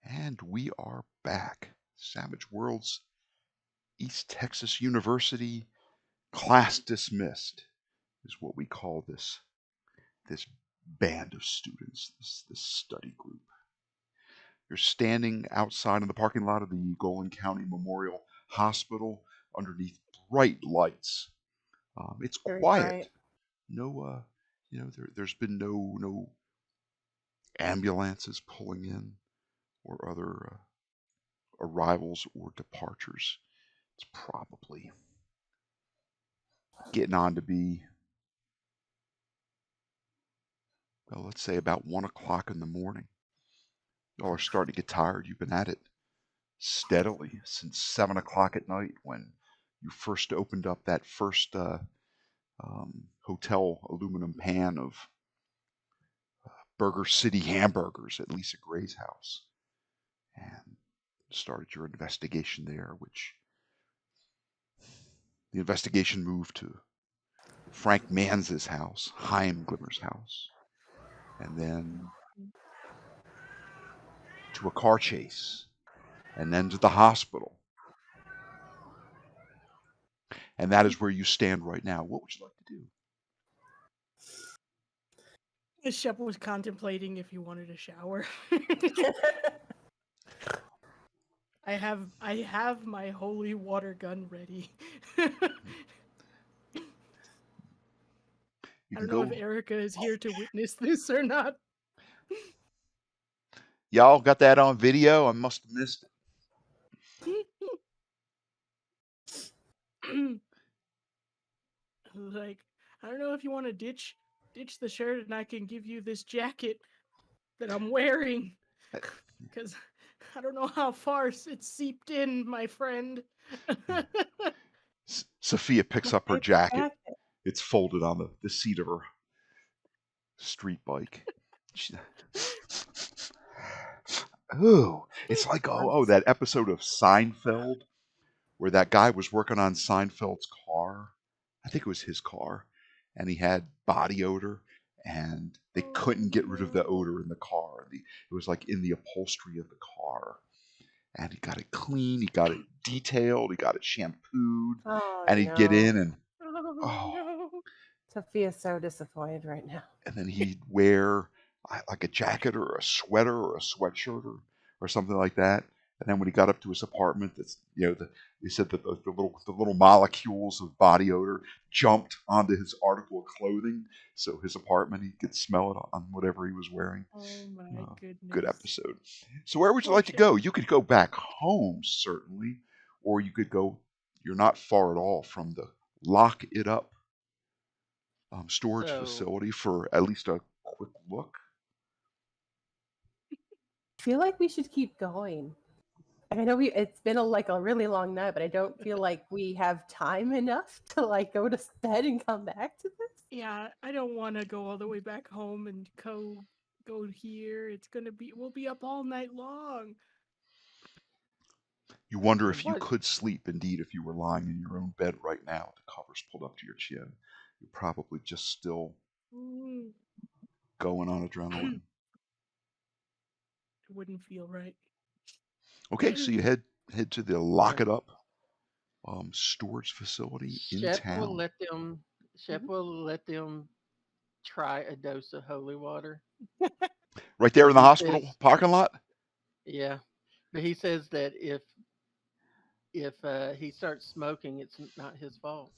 And we are back. Savage Worlds, East Texas University, class dismissed is what we call this band of students, this study group. You're standing outside in the parking lot of the Golan County Memorial Hospital underneath bright lights. It's Very quiet. bright. No, there's been no ambulances pulling in or other arrivals or departures. It's probably getting on to be, well, let's say about 1 o'clock in the morning. Y'all are starting to get tired. You've been at it steadily since 7 o'clock at night when you first opened up that first hotel aluminum pan of Burger City hamburgers at Lisa Gray's house and started your investigation there, which the investigation moved to Frank Manz's house, Chaim Glimmer's house, and then to a car chase, and then to the hospital. And that is where you stand right now. What would you like to do? Shep was contemplating if you wanted a shower. I have my holy water gun ready. I don't know if Erica is here to witness this or not. Y'all got that on video? I must have missed it. Like, I don't know if you want to ditch the shirt and I can give you this jacket that I'm wearing. Because I don't know how far it's seeped in, my friend. Sophia picks up her jacket. It's folded on the seat of her street bike. Ooh, it's like that episode of Seinfeld where that guy was working on Seinfeld's car. I think it was his car, and he had body odor, and they couldn't get rid of the odor in the car. It was like in the upholstery of the car, and he got it clean, he got it detailed, he got it shampooed, and he'd get in and no. Sophia's so disappointed right now. And then he'd wear like a jacket or a sweater or a sweatshirt or something like that. And then when he got up to his apartment, he said that the little molecules of body odor jumped onto his article of clothing, so his apartment he could smell it on whatever he was wearing. Oh my goodness! Good episode. So where would you like to go? You could go back home certainly, or you could go. You're not far at all from the Lock It Up storage facility for at least a quick look. I feel like we should keep going. I know it's been a really long night, but I don't feel like we have time enough to go to bed and come back to this. Yeah, I don't want to go all the way back home and go here. We'll be up all night long. You wonder if you could sleep indeed if you were lying in your own bed right now, the covers pulled up to your chin. You're probably just still going on adrenaline. It wouldn't feel right. Okay, so you head to the Lock It Up storage facility in town. Shep will let them try a dose of holy water. Right there in the hospital parking lot? Yeah. But he says that if he starts smoking, it's not his fault.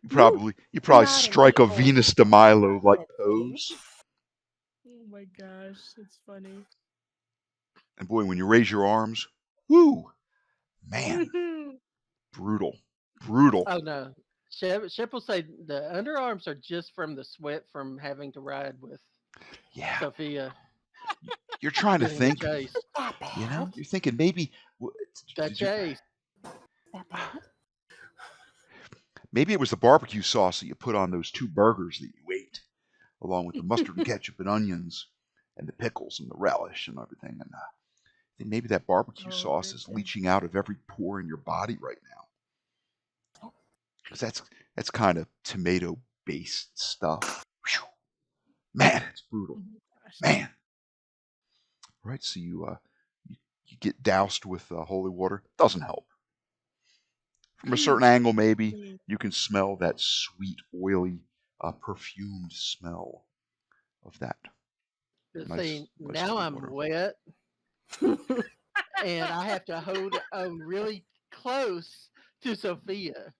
You probably strike a Venus de Milo like pose. Oh my gosh, it's funny. And boy, when you raise your arms, whoo, man, brutal. Oh no, Shep will say the underarms are just from the sweat from having to ride with Sophia. You're trying to think, you're thinking maybe that chase. Maybe it was the barbecue sauce that you put on those 2 burgers that you ate, along with the mustard and ketchup and onions and the pickles and the relish and everything. And I think maybe that barbecue sauce is leaching out of every pore in your body right now. Because that's kind of tomato-based stuff. Whew. Man, it's brutal. Man. Right, so you get doused with holy water. Doesn't help. From a certain angle, maybe you can smell that sweet, oily, perfumed smell of that nice, See, nice now holy I'm water. wet, and I have to hold on really close to Sophia.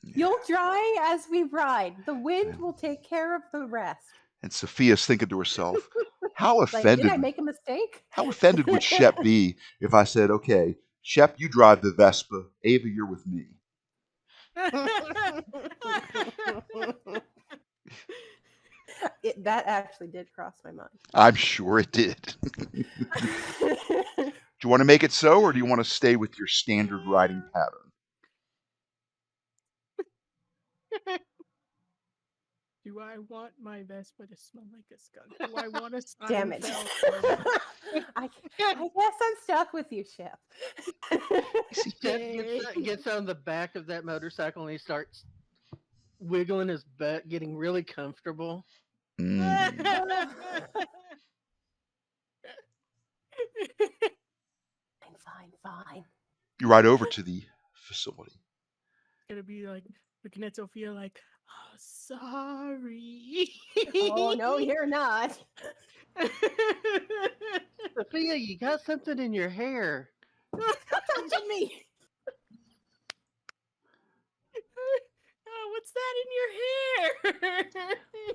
You'll dry as we ride. The wind Yeah. will take care of the rest. And Sophia's thinking to herself, how Like, did offended I make a mistake? how offended would Shep be if I said, okay, Shep, you drive the Vespa, Ava, you're with me. That actually did cross my mind. I'm sure it did. Do you want to make it so, or do you want to stay with your standard riding pattern? Do I want my Vespa to smell like a skunk? Do I want a Damn it. Seinfeld? I guess I'm stuck with you, Shep. Shep gets on the back of that motorcycle and he starts wiggling his butt, getting really comfortable. Mm. Fine. You ride over to the facility. Gonna be like looking at Sophia like, oh, sorry. Oh, no, you're not. Sophia, you got something in your hair. Stop touching me. Oh, what's that in your hair?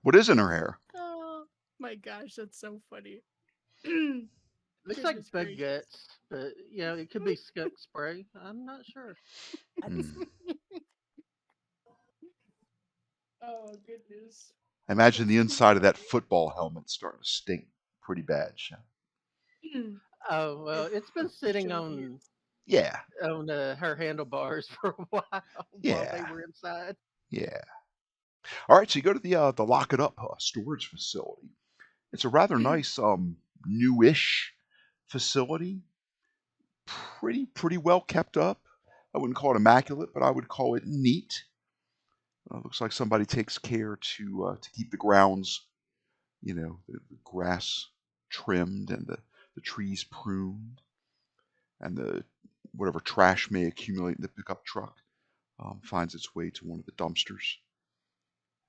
What is in her hair? Oh my gosh, that's so funny. Looks like Goodness bug gracious. guts, but it could be skunk spray. I'm not sure. Mm. Oh goodness. I imagine the inside of that football helmet's starting to stink pretty bad, Shep. Oh well, it's been sitting Sure on Yeah, her handlebars for a while they yeah, were inside. yeah. All right, so you go to the Lock It Up storage facility. It's a rather nice, newish facility. Pretty well kept up. I wouldn't call it immaculate, but I would call it neat. Looks like somebody takes care to keep the grounds, the grass trimmed and the trees pruned, and the whatever trash may accumulate in the pickup truck finds its way to one of the dumpsters.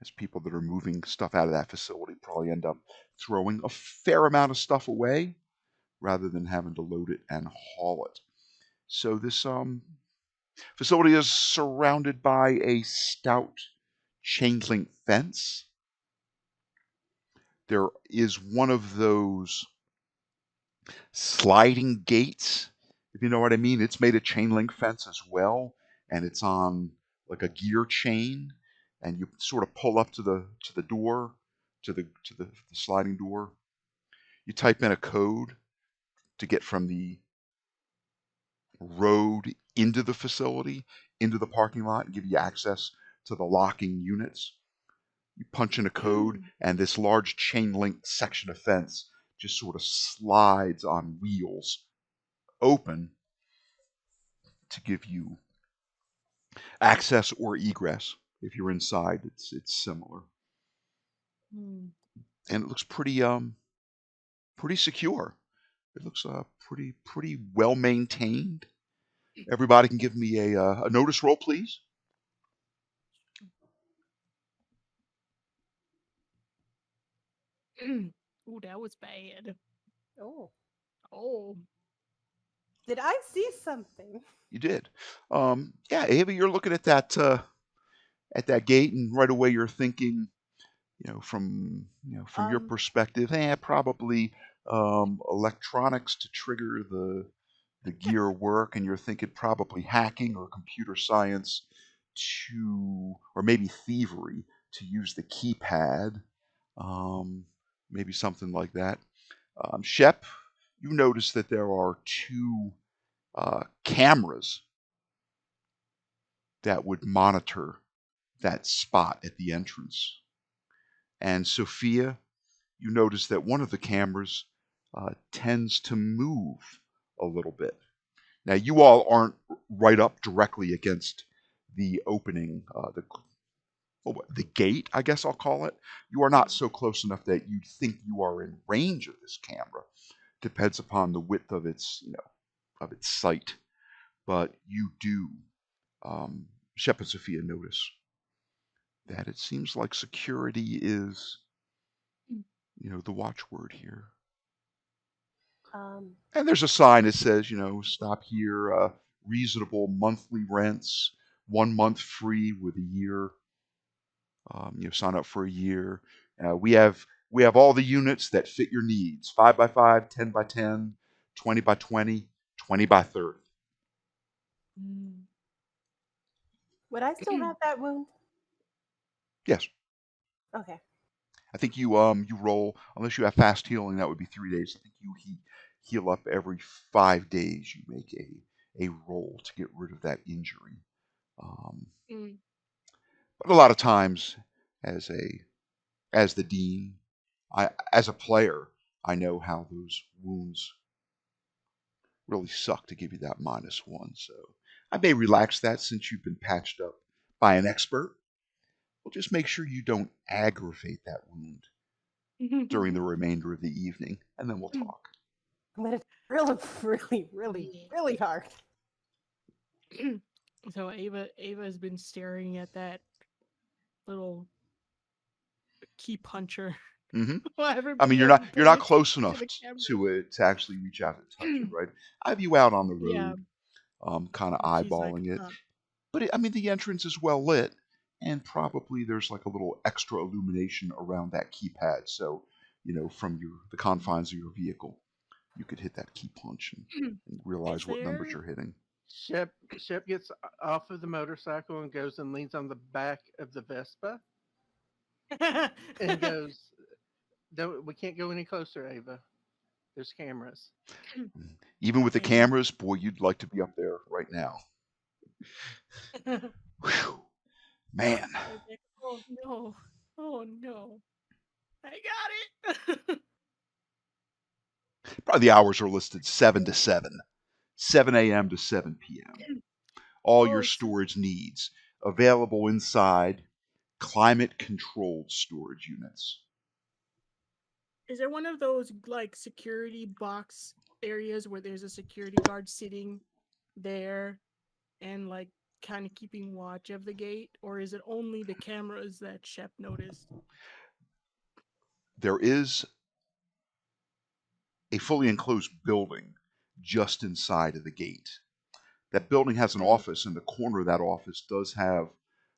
As people that are moving stuff out of that facility probably end up throwing a fair amount of stuff away rather than having to load it and haul it. So this facility is surrounded by a stout chain link fence. There is one of those sliding gates, if you know what I mean. It's made of chain link fence as well, and it's on like a gear chain, and you sort of pull up to the door, to the sliding door. You type in a code to get from the road into the facility, into the parking lot, and give you access to the locking units. You punch in a code, and this large chain link section of fence just sort of slides on wheels open to give you access or egress. If you're inside, it's similar, and it looks pretty secure. It looks pretty well maintained. Everybody can give me a notice roll, please. Ooh, that was bad. Oh, Oh. did I see something? You did. Yeah, Ava, you're looking at that gate, and right away you're thinking, from your perspective, probably electronics to trigger the gear work, and you're thinking probably hacking or computer science or maybe thievery to use the keypad, maybe something like that. Shep, you notice that there are two cameras that would monitor that spot at the entrance. And Sophia, you notice that one of the cameras tends to move a little bit. Now, you all aren't right up directly against the opening, the gate, I guess I'll call it. You are not so close enough that you'd think you are in range of this camera. Depends upon the width of its, of its sight. But you do, Shep and Sophia notice that it seems like security is, the watchword here. And there's a sign that says, stop here, reasonable monthly rents, 1 month free with a year. Sign up for a year. We have all the units that fit your needs: 5x5, 10x10, 20x20, 20x30. Would I still have that wound? Yes, Okay. I think you roll, unless you have fast healing. That would be 3 days. I think you heal up every 5 days. You make a roll to get rid of that injury. But a lot of times, as the dean, as a player, I know how those wounds really suck to give you that -1. So I may relax that since you've been patched up by an expert. We'll just make sure you don't aggravate that wound during the remainder of the evening, and then we'll talk. I'm gonna really, really, really, really hard. So Ava's been staring at that little key puncher. Mm-hmm. Well, I mean, you're not close enough to it to actually reach out and touch it, right? I have you out on the road, kind of eyeballing it. But the entrance is well lit, and probably there's like a little extra illumination around that keypad. So, from the confines of your vehicle, you could hit that key punch and realize what numbers you're hitting. Shep gets off of the motorcycle and goes and leans on the back of the Vespa and goes, we can't go any closer, Ava. There's cameras. Even with the cameras, boy, you'd like to be up there right now. Whew. Man. Oh no. Oh no. I got it. Probably the hours are listed 7 to 7. 7 a.m. to 7 p.m. All your storage needs available inside climate-controlled storage units. Is there one of those like security box areas where there's a security guard sitting there and like kind of keeping watch of the gate, or is it only the cameras that Shep noticed? There is a fully enclosed building just inside of the gate. That building has an office, and the corner of that office does have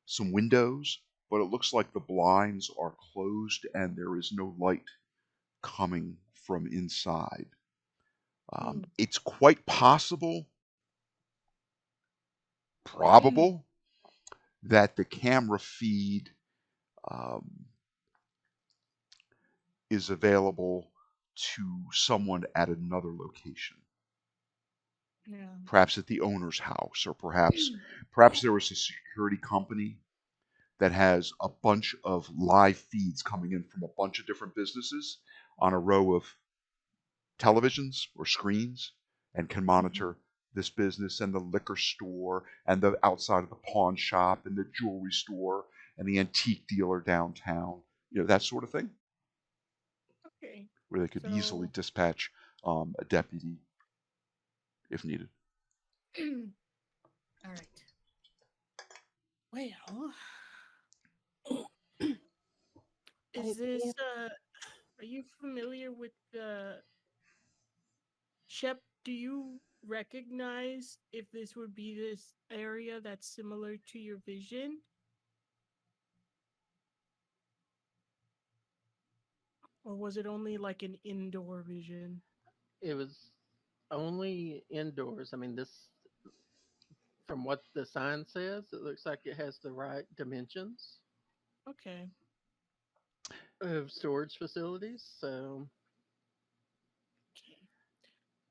some windows, but it looks like the blinds are closed and there is no light coming from inside. It's quite possible, probable, that the camera feed is available to someone at another location. Yeah. Perhaps at the owner's house, or perhaps there was a security company that has a bunch of live feeds coming in from a bunch of different businesses on a row of televisions or screens, and can monitor this business and the liquor store and the outside of the pawn shop and the jewelry store and the antique dealer downtown, that sort of thing. Okay. Where they could easily dispatch a deputy if needed. All right. Well, is this are you familiar with Shep? Do you recognize if this would be this area that's similar to your vision? Or was it only like an indoor vision? It was only indoors. From what the sign says, it looks like it has the right dimensions. Okay. Of storage facilities. So, Okay.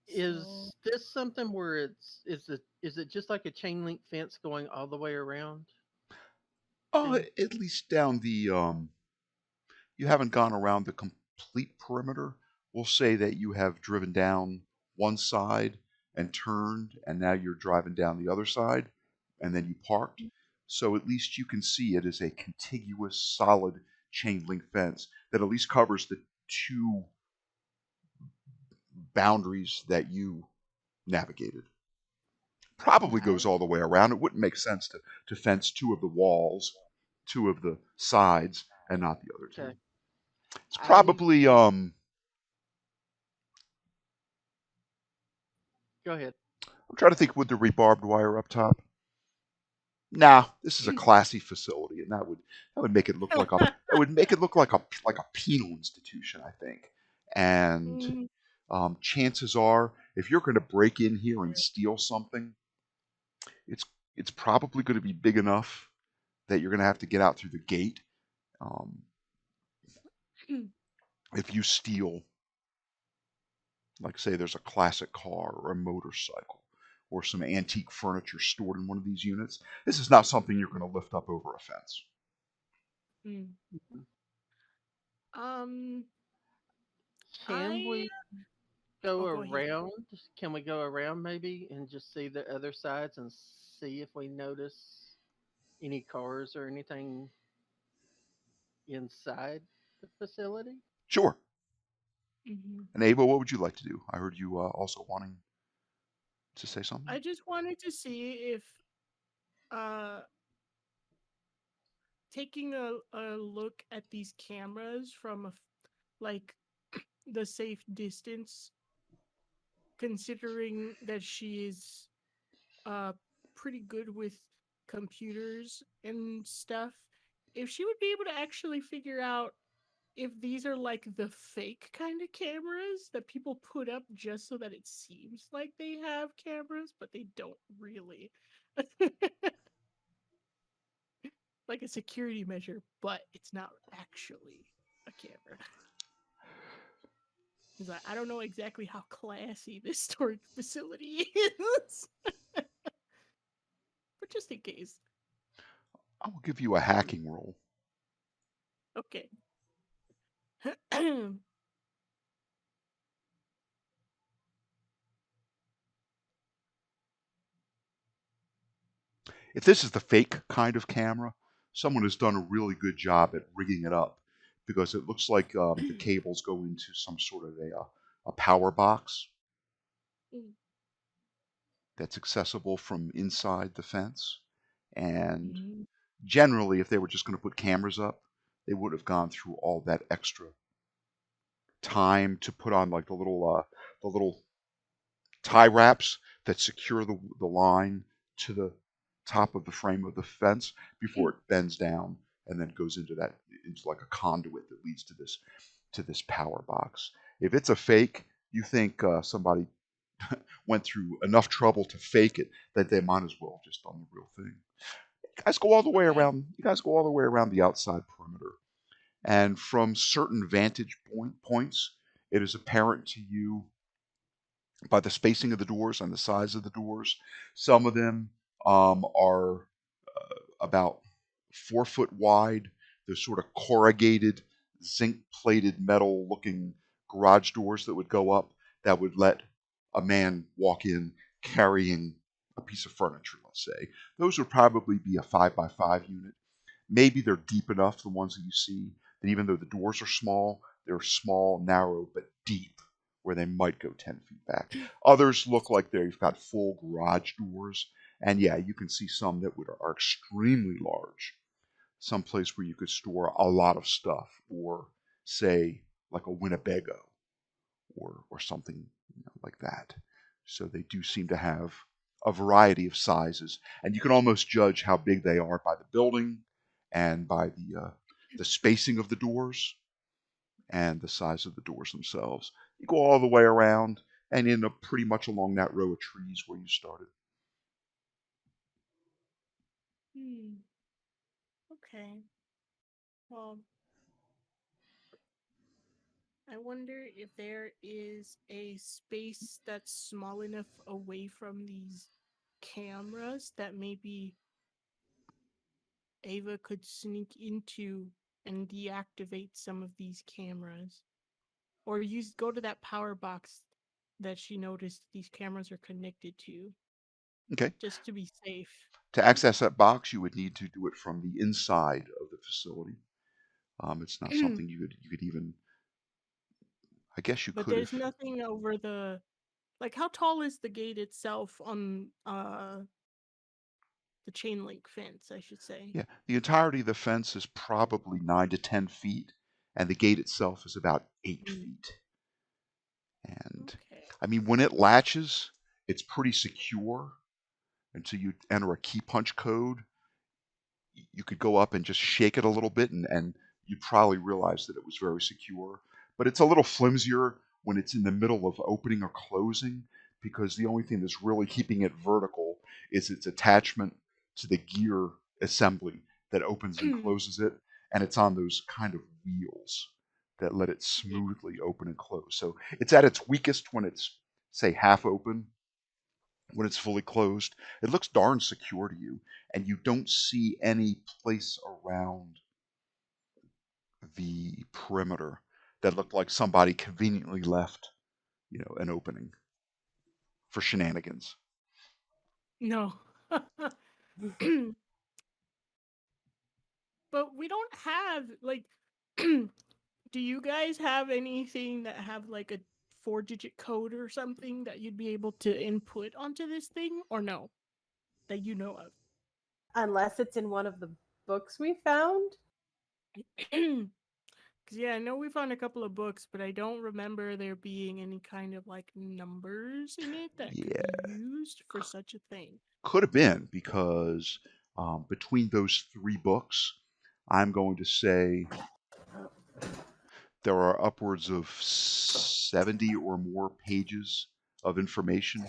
is this something where is it just like a chain link fence going all the way around? At least down the you haven't gone around the complete perimeter. We'll say that you have driven down one side and turned, and now you're driving down the other side, and then you parked. So at least you can see it as a contiguous, solid chain link fence that at least covers the two boundaries that you navigated. Probably goes all the way around. It wouldn't make sense to fence two of the walls, two of the sides, and not the other two. Okay. It's I probably Go ahead. I'm trying to think with the rebarbed wire up top. Nah, this is a classy facility, and that would make it look like a that would make it look like a penal institution, I think. And Mm, chances are, if you're going to break in here and steal something, it's it's probably going to be big enough that you're going to have to get out through the gate. Um, if you steal, like say, there's a classic car or a motorcycle or some antique furniture stored in one of these units, this is not something you're going to lift up over a fence. mm. Um, Can I we go go ahead. around? Can we go around maybe and just see the other sides and see if we notice any cars or anything inside the facility? Sure. Hmm. And Ava, what would you like to do? I heard you also wanting to say something. I just wanted to see if uh taking a look at these cameras from like the safe distance, considering that she is uh pretty good with computers and stuff, if she would be able to actually figure out if these are like the fake kind of cameras that people put up just so that it seems like they have cameras, but they don't really. Like a security measure, but it's not actually a camera. He's like, I don't know exactly how classy this storage facility is, but just in case. I will give you a hacking roll. Okay. If this is the fake kind of camera, someone has done a really good job at rigging it up because it looks like the cables go into some sort of a power box that's accessible from inside the fence. And Mhm. generally, if they were just going to put cameras up, they would have gone through all that extra time to put on like the little tie wraps that secure the line to the top of the frame of the fence before it bends down and then goes into like a conduit that leads to this power box. If it's a fake, you think somebody went through enough trouble to fake it that they might as well have just done the real thing. You guys go all the way Okay. around. You guys go all the way around the outside perimeter, and from certain vantage points, it is apparent to you by the spacing of the doors and the size of the doors. Some of them are about 4 foot wide. They're sort of corrugated, zinc plated metal looking garage doors that would go up that would let a man walk in carrying a piece of furniture, let's say. Those would probably be a 5 by 5 unit. Maybe they're deep enough, the ones that you see, that even though the doors are small, they're small, narrow, but deep, where they might go 10 feet back. Others look like they've got full garage doors. And yeah, you can see some that are extremely large. Some place where you could store a lot of stuff, or say like a Winnebago or something like that. So they do seem to have a variety of sizes, and you can almost judge how big they are by the building and by the spacing of the doors and the size of the doors themselves. You go all the way around and end up pretty much along that row of trees where you started. Hmm. Okay. Well, I wonder if there is a space that's small enough away from these cameras that maybe Ava could sneak into and deactivate some of these cameras. Or go to that power box that she noticed these cameras are connected to. Okay. just to be safe. To access that box, you would need to do it from the inside of the facility. It's not something you could even. I guess you But could there's if. nothing over like how tall is the gate itself on the chain link fence, I should say. Yeah, the entirety of the fence is probably 9 to 10 feet, and the gate itself is about 8 feet. And Okay. I mean, when it latches, it's pretty secure until you enter a key punch code. You could go up and just shake it a little bit, and you'd probably realize that it was very secure. But it's a little flimsier when it's in the middle of opening or closing, because the only thing that's really keeping it vertical is its attachment to the gear assembly that opens and closes it, and it's on those kind of wheels that let it Yeah. smoothly open and close. So it's at its weakest when it's, say, half open. When it's fully closed, it looks darn secure to you, and you don't see any place around the perimeter that looked like somebody conveniently left, an opening for shenanigans. No. But we don't have like do you guys have anything that have like a 4-digit code or something that you'd be able to input onto this thing or no that you know of? Unless it's in one of the books we found. Because yeah, I know we found a couple of books, but I don't remember there being any kind of like numbers in it that could be Yeah, used for such a thing. could have been because between those three books, I'm going to say there are upwards of 70 or more pages of information.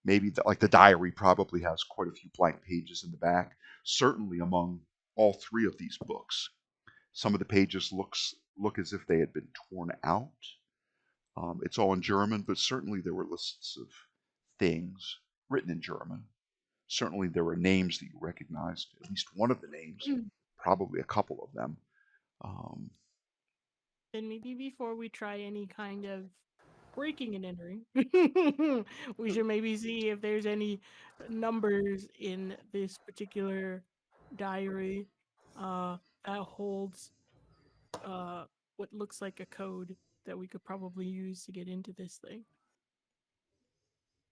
Maybe like the diary probably has quite a few blank pages in the back. Certainly among all three of these books, some of the pages look as if they had been torn out. It's all in German, but certainly there were lists of things written in German. Certainly there were names that you recognized, at least one of the names, probably a couple of them. Um, Then maybe before we try any kind of breaking and entering, we should maybe see if there's any numbers in this particular diary uh, that holds uh, what looks like a code that we could probably use to get into this thing.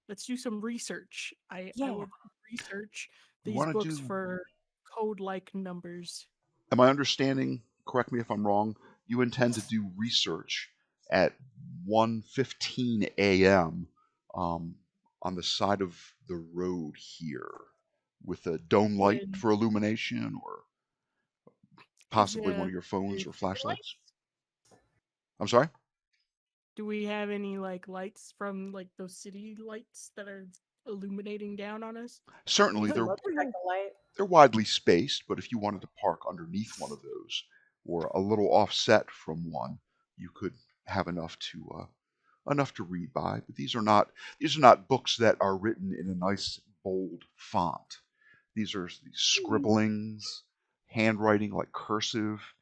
Let's do some research. I Yeah. would research you these want to books do for code like numbers. Am I understanding, correct me if I'm wrong, you intend to do research at 1:15 a.m. Um, on the side of the road here with a dome light And for illumination or is possibly one of your phones there or city flashlights? lights? I'm sorry? Do we have any like lights from like those city lights that are illuminating down on us? Certainly, Use a they're motorcycle light. they're widely spaced, but if you wanted to park underneath one of those or a little offset from one, you could have enough to read by. But these are not books that are written in a nice bold font. These are these scribblings, handwriting like cursive,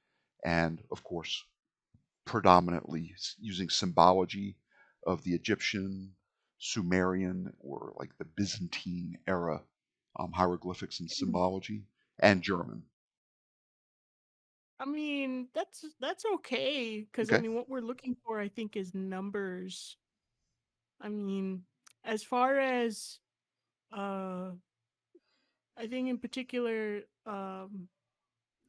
and of course predominantly using symbology of the Egyptian, Sumerian, or like the Byzantine era hieroglyphics and symbology, and German. I mean, that's okay because I Okay. mean, what we're looking for, I think, is numbers. I mean, as far as uh, I think in particular,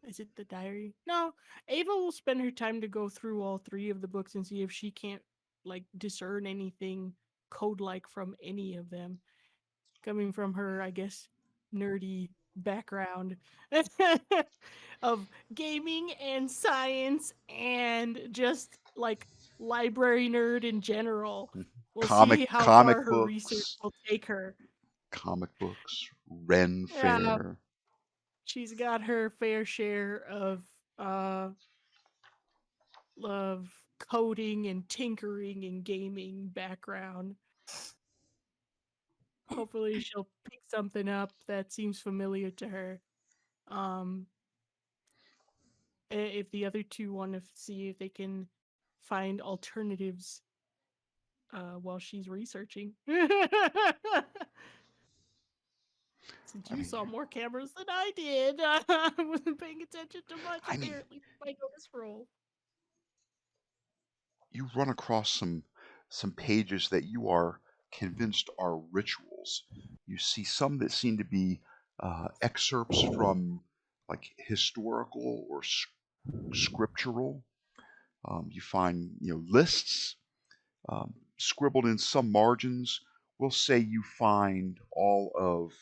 is it the diary? No, Ava will spend her time to go through all three of the books and see if she can't like discern anything code-like from any of them. Coming from her, I guess, nerdy background of gaming and science and just like library nerd in general. We'll see how far Comic her research books, will take her. Ren Yeah, Fair. she's got her fair share uh of coding and tinkering and gaming background. Hopefully she'll pick something up that seems familiar to her. Um if the other two want to see if they can find alternatives while she's researching. Since I you mean, saw more cameras than I did, I wasn't paying attention to much, I mean, apparently, by this roll. you run across some pages that you are convinced are rituals. You see some that seem to be excerpts from like historical or scriptural. You find lists scribbled in some margins. We'll say you find all of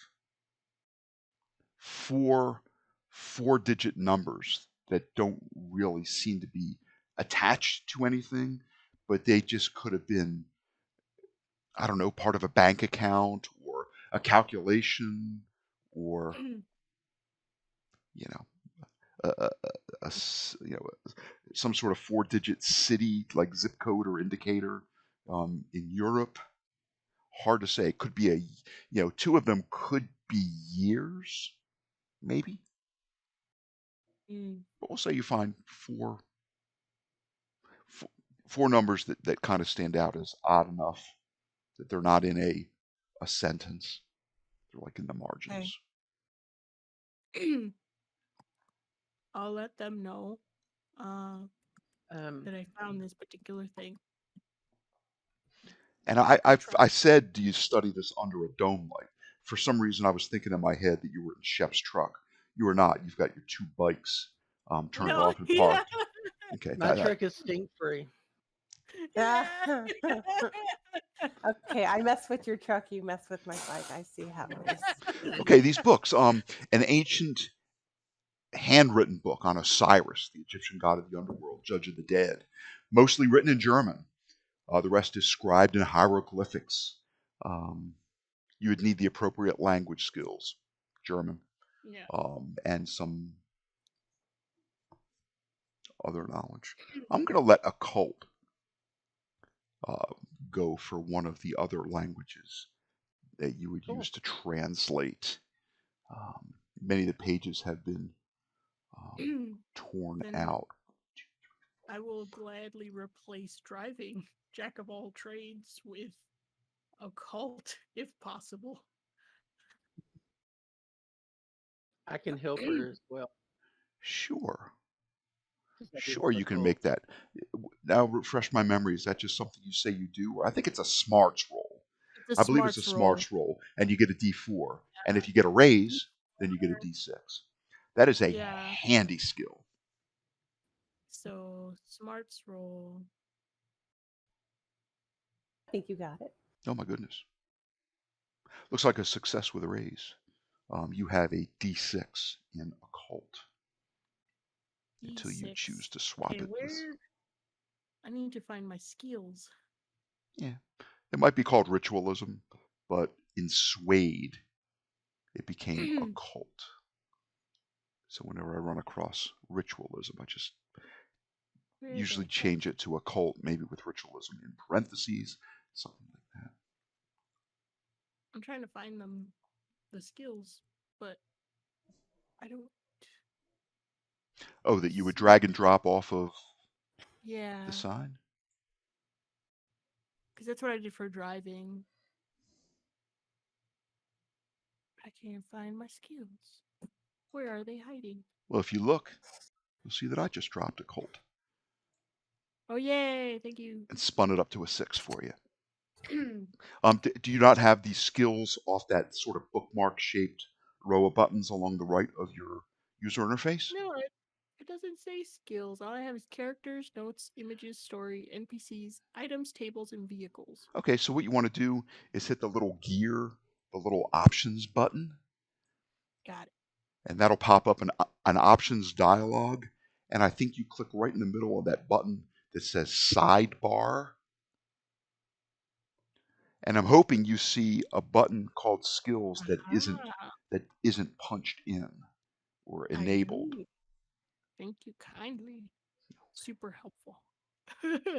four-digit numbers that don't really seem to be attached to anything, but they just could have been, I don't know, part of a bank account or a calculation or you know some sort of four-digit city like zip code or indicator in Europe. Hard to say. It could be two of them could be years, maybe. Mm. But we'll say you find four numbers that kind of stand out as odd enough that they're not in a sentence. They're like in the Okay. margins. I'll let them know that I found this particular thing. And I said, do you study this under a dome light? For some reason, I was thinking in my head that you were in Shep's truck. You are not. You've got your two bikes turned No, off and yeah. parked. Okay, My truck is stink free. Yeah. Okay, I mess with your truck, you mess with my bike. I see how it is. okay. These books, an ancient handwritten book on Osiris, the Egyptian god of the underworld, judge of the dead, mostly written in German. The rest is scribed in hieroglyphics. You would need the appropriate language skills, German, Yeah. and some other knowledge. I'm going to let occult go for one of the other languages that you would use to translate. Many of the pages have been torn Then out. I will gladly replace driving jack of all trades with occult, if possible. I can help her as well. Sure. 'Cause I do Sure, have you can occult. make that. Now, refresh my memory. Is that just something you say you do? Or I think it's a smarts roll. It's a I believe it's a smarts roll. smarts roll, and you get a D4. And if you get a raise, then you get a D6. That is a Yeah. handy skill. So smarts roll. I think you got it. Oh my goodness. Looks like a success with a raise. You have a D6 in occult until you D6. choose to swap Okay, it with. I need to find my skills. Yeah. It might be called ritualism, but in Suede, it became occult. So whenever I run across ritualism, I just usually change it to occult, maybe with ritualism in parentheses, something like that. I'm trying to find the skills, but I don't. Oh, that you would drag and drop off of Yeah, the sign? because that's what I did for driving. I can't find my skills. Where are they hiding? Well, if you look, you'll see that I just dropped occult Oh, yay! Thank you. and spun it up to a 6 for you. Do you not have these skills off that sort of bookmark-shaped row of buttons along the right of your user interface? No, it doesn't say skills. All I have is characters, notes, images, story, NPCs, items, tables, and vehicles. Okay, so what you want to do is hit the little gear, the little options button, Got it. and that'll pop up an options dialog. And I think you click right in the middle of that button that says sidebar. And I'm hoping you see a button called skills that isn't punched in or I enabled. do. Thank you kindly. Super helpful.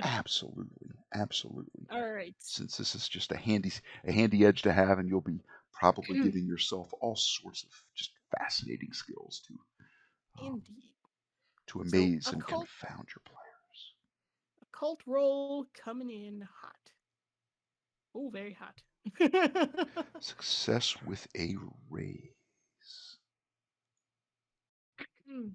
Absolutely, absolutely. All right. Since this is just a handy edge to have, and you'll be probably giving yourself all sorts of just fascinating skills Indeed. to amaze and occult- confound your players. Occult roll coming in hot. Oh, very hot. Success with a raise. Hmm.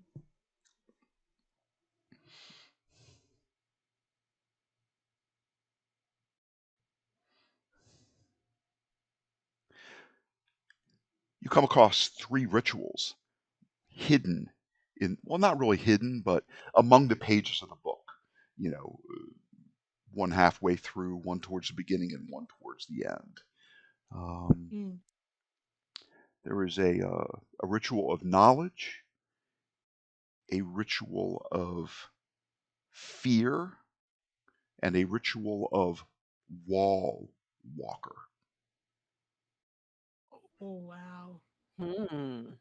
You come across 3 rituals hidden in, well, not really hidden, but among the pages of the book. You know, one halfway through, one towards the beginning, and one towards the end. Hmm. There is a ritual of knowledge, a ritual of fear, and a ritual of wall walker. Oh wow. Hmm.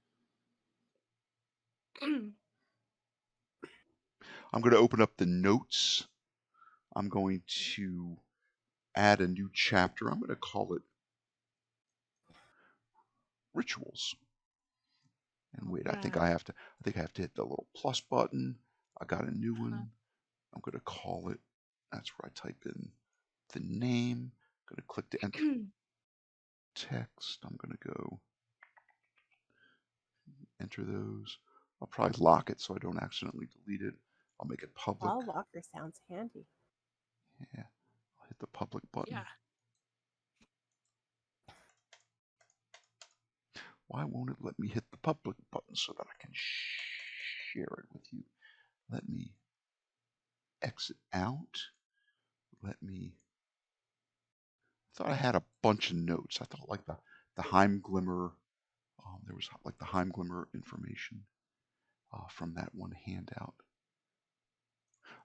I'm going to open up the notes. I'm going to add a new chapter. I'm going to call it rituals. And wait, I think Right. I have to. I think I have to hit the little plus button. I got a new Uh-huh. one. I'm going to call it. That's where I type in the name. I'm going to click to enter text. I'm going to go enter those. I'll probably lock it so I don't accidentally delete it. I'll make it public. Wall walker sounds handy. Yeah, I'll hit the public button. Yeah. Why won't it let me hit the public button so that I can share it with you? Let me exit out. Let me. I thought I had a bunch of notes. I thought like the Heimglimmer. There was like the Heimglimmer information from that one handout.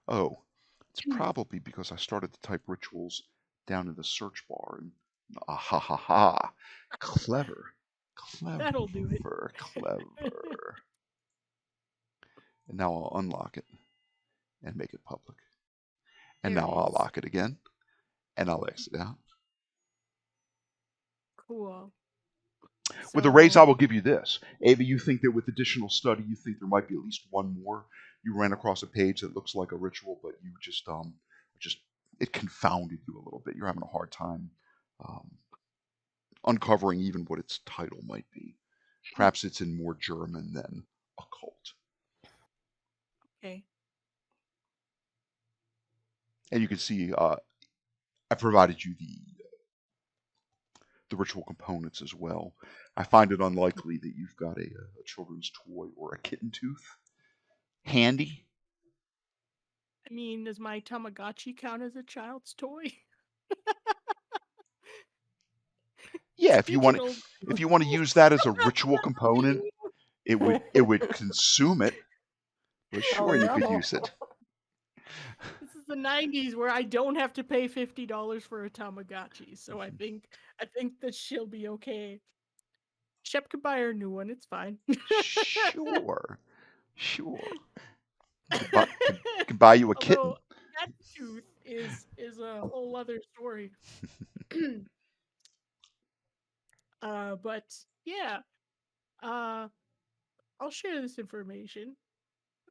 Oh, it's probably because I started to type rituals down in the search bar and ha ha ha, clever, That'll do it. clever. And now I'll unlock it and make it public. And There now it I'll is. lock it again and I'll exit out. Cool. With a raise, I So will give you this. Ava, you think that with additional study, you think there might be at least one more. You ran across a page that looks like a ritual, but you just it confounded you a little bit. You're having a hard time um, uncovering even what its title might be. Perhaps it's in more German than occult. okay. And you can see I provided you the ritual components as well. I find it unlikely that you've got a children's toy or a kitten tooth handy. I mean, does my Tamagotchi count as a child's toy? Yeah, It's digital. if you want to use that as a ritual component, it would consume it, but Oh sure you could no. use it. This is the 90s where I don't have to pay $50 for a Tamagotchi, so I think that she'll be okay. Shep could buy her a new one. It's fine. Sure, sure. Can buy you a kitten. Although that tooth is a whole other story. But yeah, uh, I'll share this information,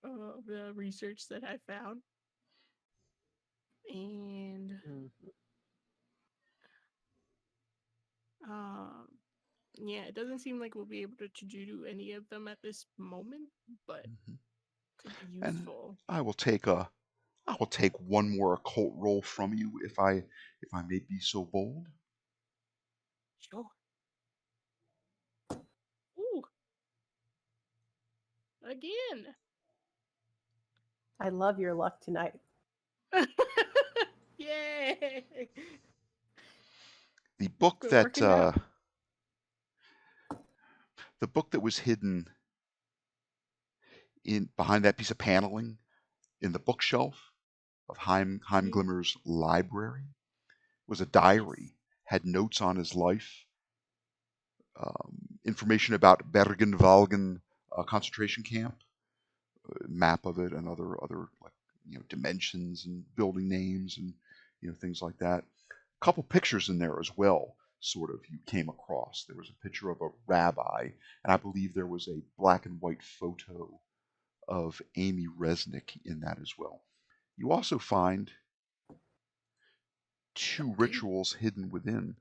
the research that I found, and Mhm. um, yeah, it doesn't seem like we'll be able to do any of them at this moment, but Mhm. could be And useful. I will take one more occult roll from you if I may be so bold. Sure. Ooh, again. I love your luck tonight. Yay! The book Been that working out. was hidden in behind that piece of paneling in the bookshelf of Heimglimmer's library was a Yes. diary, had notes on his life, information about Bergen-Belsen concentration camp, map of it, and other like dimensions and building names and things like that. A couple pictures in there as well. Sort of you came across. There was a picture of a rabbi, and I believe there was a black and white photo of Amy Resnick in that as well. You also find two rituals hidden within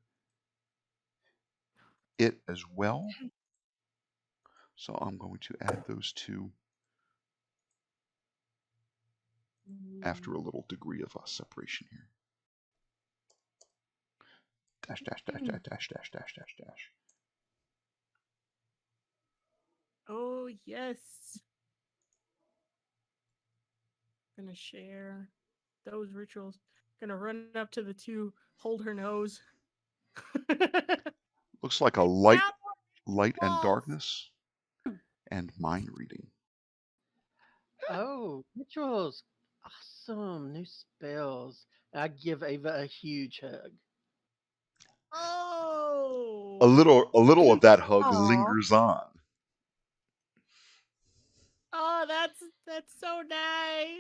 it as well. So I'm going to add those two after a little degree of separation here. Dash, dash, dash, dash, dash, dash, dash, dash, dash. Oh, yes. Gonna share those rituals. Gonna run up to the two, hold her nose. Looks like a I light found and walls. darkness and mind reading. Oh, rituals. Awesome. New spells. I give Ava a huge hug. Oh. A little of that hug Aw. lingers on. Oh, that's so nice.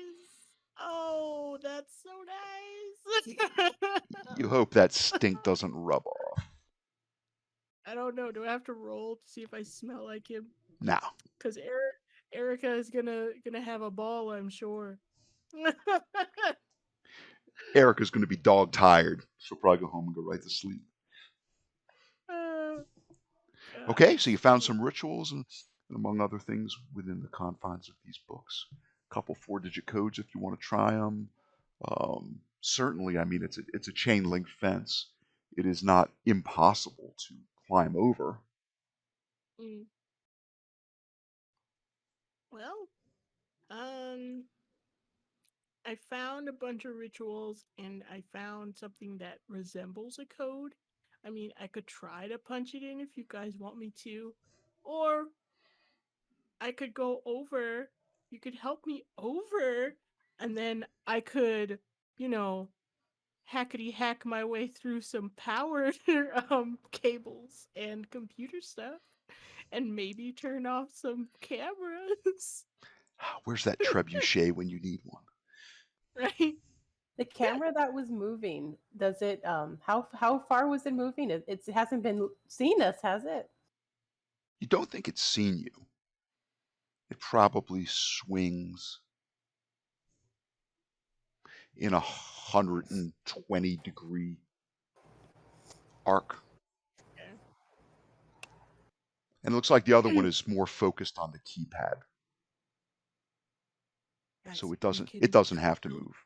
Oh, that's so nice. You hope that stink doesn't rub off. I don't know. Do I have to roll to see if I smell like him? Now, Because Erica is gonna have a ball, I'm sure. Erica's going to be dog tired. She'll probably go home and go right to sleep. Okay, so you found some rituals and among other things within the confines of these books. A couple 4-digit codes if you want to try them. Certainly, I mean, it's a chain link fence. It is not impossible to climb over. Mm. Well, I found a bunch of rituals and I found something that resembles a code. I mean, I could try to punch it in if you guys want me to, or I could go over. You could help me over, and then I could, you know, hackety hack my way through some power cables and computer stuff, and maybe turn off some cameras. Where's that trebuchet when you need one? Right? The camera that was moving, does it? How far was it moving? It hasn't been seen us, has it? You don't think it's seen you. It probably swings in 120-degree arc. Okay. And it looks like the other one is more focused on the keypad. Guys, So we it doesn't have to move.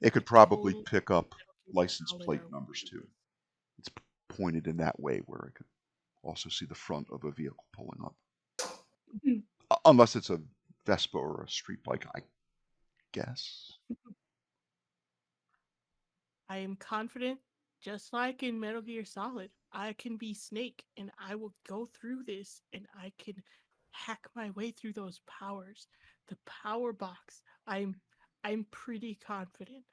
It could probably totally pick up get license solid plate out. numbers too. It's pointed in that way where I could also see the front of a vehicle pulling up. Unless it's a Vespa or a street bike, I guess. I am confident, just like in Metal Gear Solid, I can be Snake and I will go through this and I can hack my way through those powers. The power box. I'm pretty confident.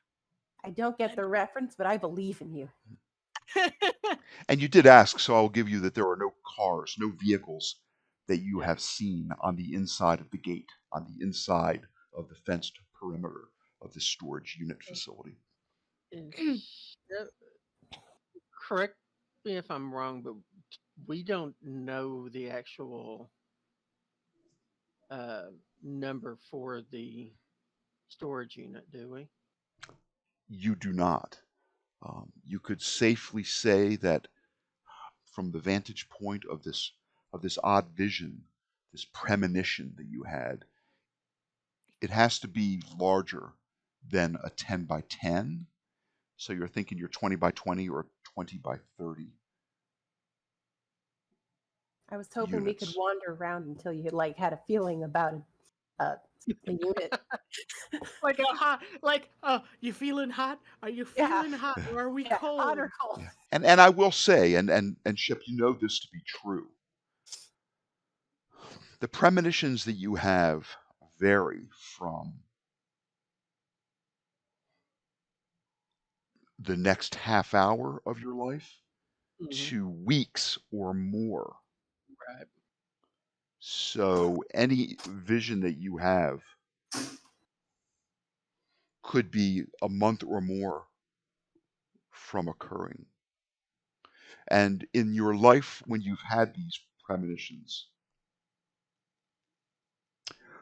I don't get the reference, but I believe in you. And you did ask, so I'll give you that there are no cars, no vehicles that you have seen on the inside of the gate, on the inside of the fenced perimeter of the storage unit facility. Correct me if I'm wrong, but we don't know the actual number for the storage unit, do we? You do not. You could safely say that from the vantage point of this odd vision, this premonition that you had, it has to be larger than a 10 by 10. So you're thinking you're 20 by 20 or 20 by 30. I was hoping we could Units. wander around until you had a feeling about a unit. Like a hot, you feeling hot? Are you Yeah. feeling hot or are we Yeah, cold? hot or cold. Yeah. And I will say, and Ship, you know this to be true. The premonitions that you have vary from the next half hour of your life to weeks or more. Right. So any vision that you have could be a month or more from occurring. And in your life, when you've had these premonitions,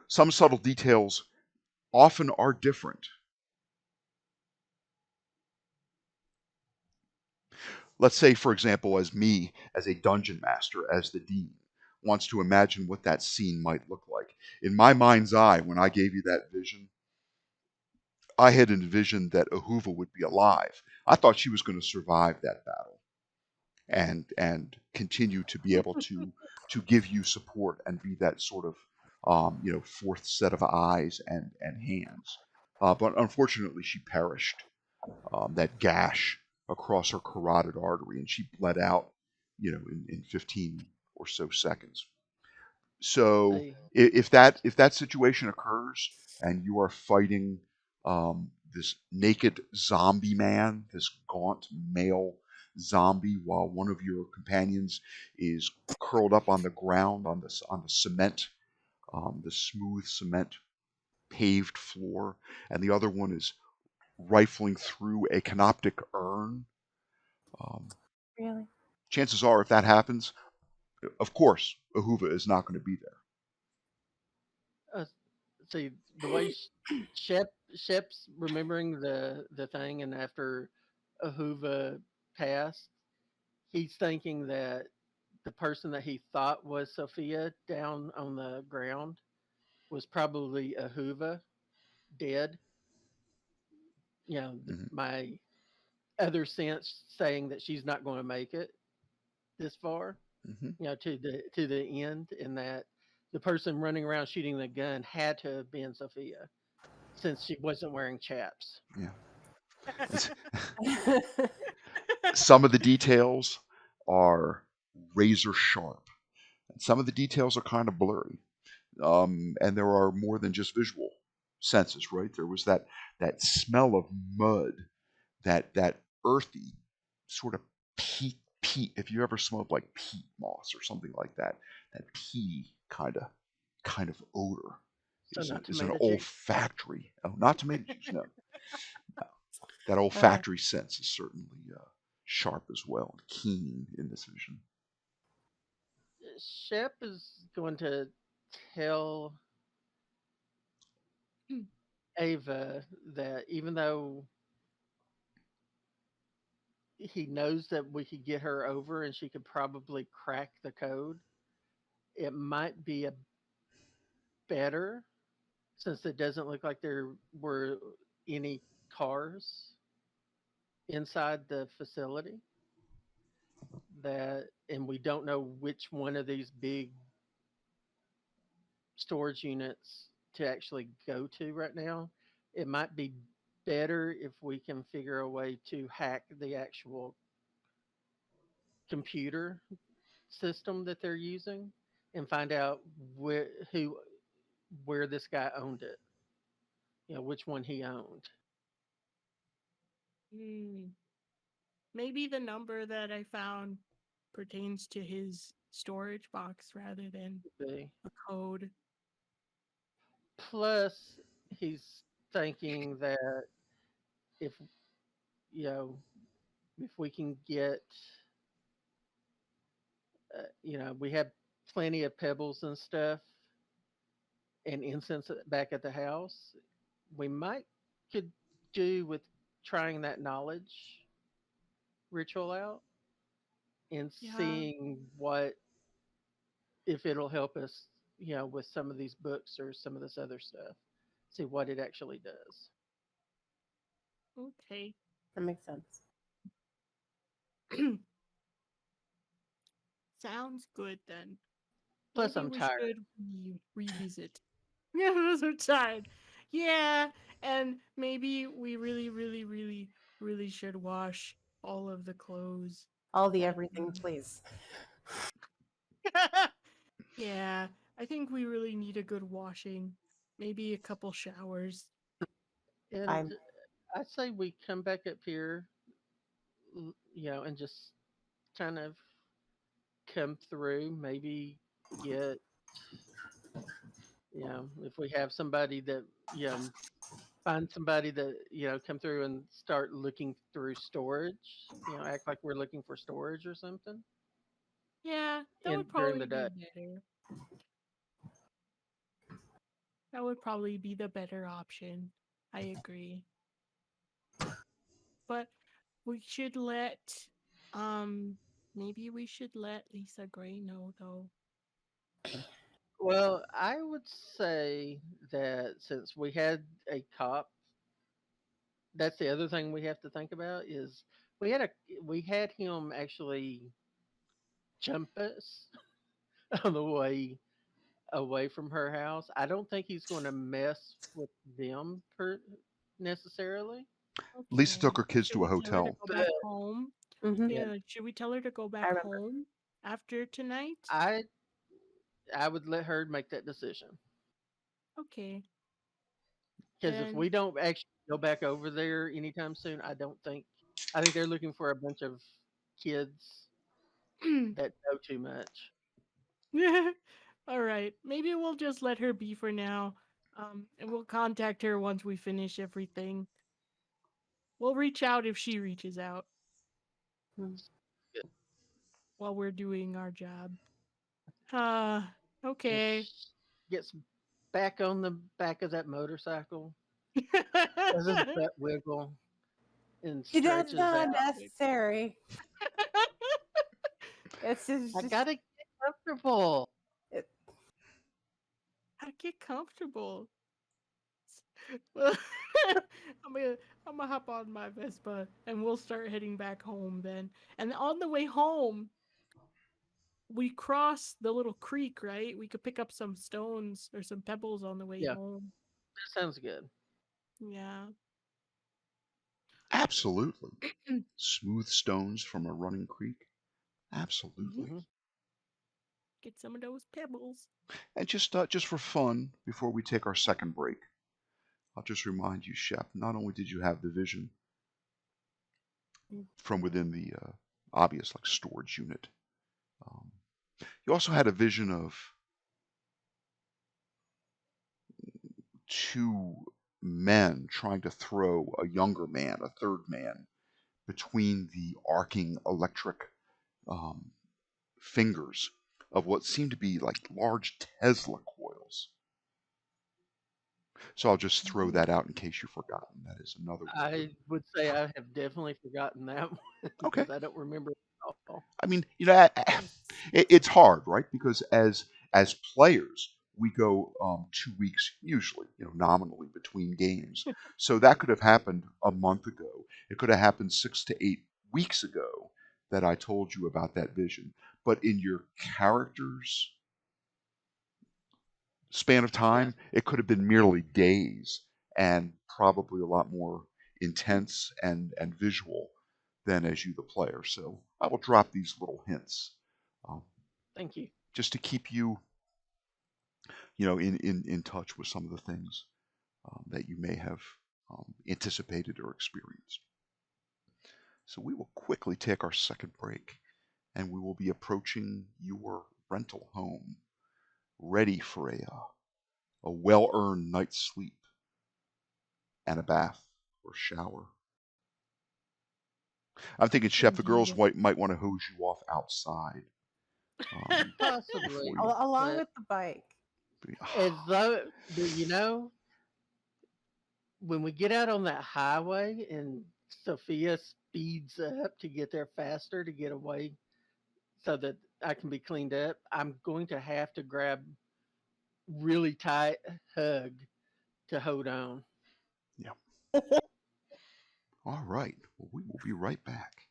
some subtle details often are different. Let's say, for example, as me, as a dungeon master, as the dean, wants to imagine what that scene might look like. In my mind's eye, when I gave you that vision, I had envisioned that Ahuva would be alive. I thought she was going to survive that battle and continue to be able to give you support and be that sort of fourth set of eyes and hands. But unfortunately, she perished. That gash across her carotid artery, and she bled out, in 15 or so seconds. So See, if that situation occurs and you are fighting this naked zombie man, this gaunt male zombie, while one of your companions is curled up on the ground on the cement, the smooth cement paved floor, and the other one is rifling through a canoptic urn. Um, Really? Chances are, if that happens, of course, Ahuva is not going to be there. uh, see the way Shep's remembering the thing, and after Ahuva passed, he's thinking that the person that he thought was Sophia down on the ground was probably Ahuva dead. Hmm. My other sense saying that she's not going to make it this far, Hmm. to the end, and that the person running around shooting the gun had to have been Sophia since she wasn't wearing chaps. Yeah. It's, some of the details are razor sharp, and some of the details are kind of blurry. And there are more than just visual senses, right? There was that smell of mud, that earthy sort of peat. If you ever smelled like peat moss or something like that, that pea kind of odor So not is an tomato juice. olfactory. Oh, not tomato juice, no. That uh, olfactory sense is certainly sharp as well and keen in this vision. Shep is going to tell Ava that even though he knows that we could get her over and she could probably crack the code, it might be a better, since it doesn't look like there were any cars inside the facility, that and we don't know which one of these big storage units to actually go to right now. It might be better if we can figure a way to hack the actual computer system that they're using and find out where this guy owned it. Which one he owned. Hmm. Maybe the number that I found pertains to his storage box rather than See? a code. Plus, he's thinking that if you know if we can get we have plenty of pebbles and stuff and incense back at the house, we might could do with trying that knowledge ritual out and Yeah. seeing what if it'll help us, with some of these books or some of this other stuff. See what it actually does. Okay. that makes sense. Sounds good then. Plus, Maybe I'm we tired. should revisit. Yeah, those are tired. Yeah, and maybe we really, really, really, really should wash all of the clothes All the that everything, please. yeah, I think we really need a good washing. Maybe a couple showers. And I'm I say we come back up here, and just kind of come through. Maybe get, if we have somebody that, you know, find somebody that, come through and start looking through storage, act like we're looking for storage or something Yeah, that in would during the probably be day. better. That would probably be the better option. I agree. But we should let um maybe we should let Lisa Gray know though. Well, I would say that since we had a cop that's the other thing we have to think about is we had a we had him actually jump us on the way away from her house. I don't think he's going to mess with them necessarily. Lisa Okay. took her kids Should to a we tell her to hotel. go But back home? Hmm. Yeah. Should we tell her to go I back remember. home after tonight? I would let her make that decision Okay. because if Then we don't actually go back over there anytime soon, I don't think. I think they're looking for a bunch of kids that know too much. all right. Maybe we'll just let her be for now. And we'll contact her once we finish everything. We'll reach out if she reaches out Mm. while we're doing our job. Uh, If okay. she gets back on the back of that motorcycle, does his butt wiggle and That's stretches not out? necessary. It's I just gotta get comfortable. it, I get comfortable. Well, I'm gonna I'm gonna hop on my Vespa and we'll start heading back home then. And on the way home, we cross the little creek, right? We could pick up some stones or some pebbles on the way Yeah, home. that sounds good. Yeah. Absolutely. Smooth stones from a running creek. Absolutely. hmm Get some of those pebbles. And just for fun, before we take our second break, I'll just remind you, Shep, not only did you have the vision from within the obvious like storage unit, um, you also had a vision of two men trying to throw a younger man, a third man, between the arcing electric um, fingers of what seemed to be like large Tesla coils. So I'll just throw Mhm. that out in case you've forgotten. That is another one of the. I would say I have definitely forgotten that one Okay. because I don't remember it at all. I mean, Yes. it's hard, right? Because as players, we go 2 weeks usually, nominally between games. So that could have happened a month ago. It could have happened 6 to 8 weeks ago that I told you about that vision. But in your characters' span of Yeah, time, it could have been merely days and probably a lot more intense and visual than as you, the player. So I will drop these little hints um, thank you. just to keep you, in touch with some of the things that you may have anticipated or experienced. So we will quickly take our second break and we will be approaching your rental home, ready for a well earned night's sleep and a bath or shower. I'm thinking, Chef, the girls Indeed. might want to hose you off outside Possibly, before you. along but with the bike. as though, but when we get out on that highway and Sophia speeds up to get there faster to get away so that I can be cleaned up, I'm going to have to grab really tight hug to hold on. Yeah. All right. Well, we will be right back.